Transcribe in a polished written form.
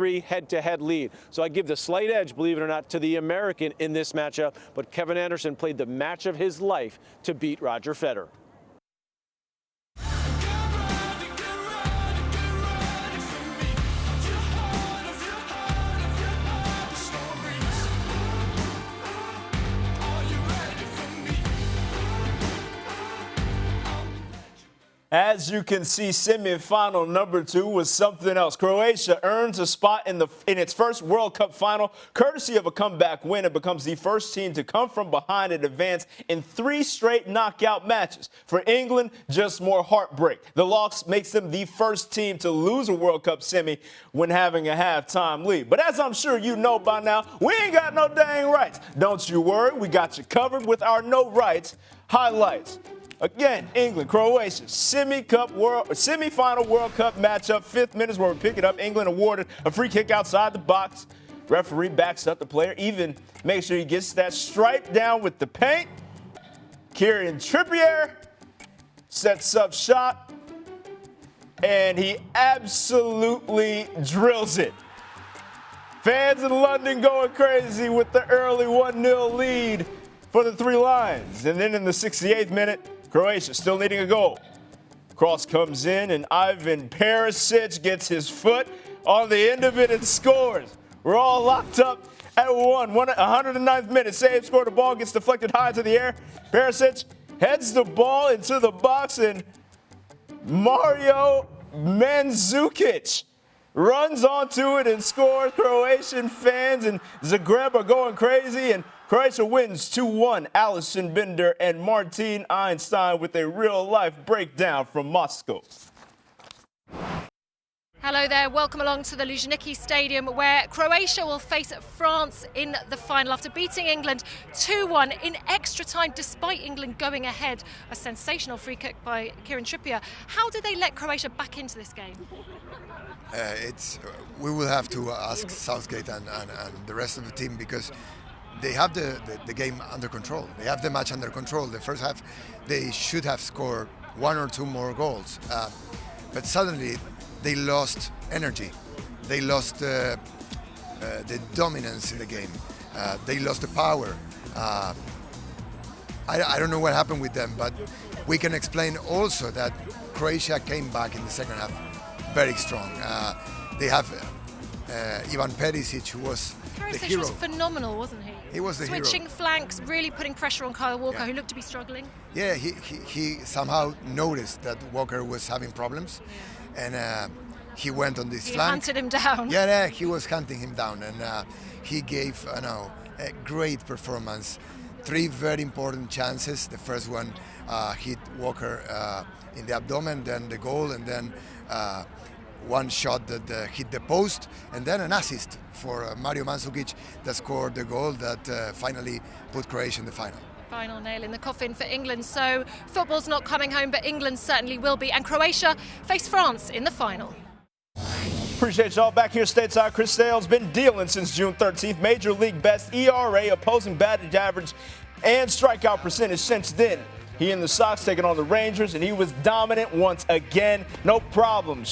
3 head-to-head lead. So I give the slight edge, believe it or not, to the American in this matchup. But Kevin Anderson played the match of his life to beat Roger Federer. As you can see, semifinal number 2 was something else. Croatia earns a spot in its first World Cup final, courtesy of a comeback win, and becomes the first team to come from behind and advance in 3 straight knockout matches. For England, just more heartbreak. The loss makes them the first team to lose a World Cup semi when having a halftime lead. But as I'm sure you know by now, we ain't got no dang rights. Don't you worry, we got you covered with our no rights highlights. Again, England, Croatia, semifinal World Cup matchup, 5th minute is where we pick it up. England awarded a free kick outside the box. Referee backs up the player, even makes sure he gets that stripe down with the paint. Kieran Trippier sets up shot, and he absolutely drills it. Fans in London going crazy with the early 1-0 lead for the Three Lions. And then in the 68th minute, Croatia still needing a goal. Cross comes in, and Ivan Perisic gets his foot on the end of it and scores. We're all locked up at 109th minute. Save, score, the ball gets deflected high into the air. Perisic heads the ball into the box, and Mario Mandzukic runs onto it and scores. Croatian fans in Zagreb are going crazy, and Croatia wins 2-1. Alison Bender and Martin Einstein with a real-life breakdown from Moscow. Hello there, welcome along to the Luzhniki Stadium, where Croatia will face France in the final after beating England 2-1 in extra time, despite England going ahead. A sensational free kick by Kieran Trippier. How did they let Croatia back into this game? We will have to ask Southgate and the rest of the team, because they have the game under control. They have the match under control. The first half, they should have scored 1 or 2 more goals. But suddenly, they lost energy. They lost the dominance in the game. They lost the power. I don't know what happened with them, but we can explain also that Croatia came back in the second half very strong. They have Ivan Perisic, who was the hero. Was phenomenal, wasn't he? He was the hero. Switching flanks, really putting pressure on Kyle Walker, who looked to be struggling. Yeah, he somehow noticed that Walker was having problems, and he went on this flank. He hunted him down. Yeah, he was hunting him down, and he gave a great performance. 3 very important chances. The first one hit Walker in the abdomen, then the goal, and then one shot that hit the post, and then an assist for Mario Mandzukic that scored the goal that finally put Croatia in the final. Final nail in the coffin for England. So football's not coming home, but England certainly will be. And Croatia face France in the final. Appreciate y'all back here stateside. Chris Sale's been dealing since June 13th. Major League best ERA, opposing batting average, and strikeout percentage since then. He and the Sox taking on the Rangers, and he was dominant once again. No problems.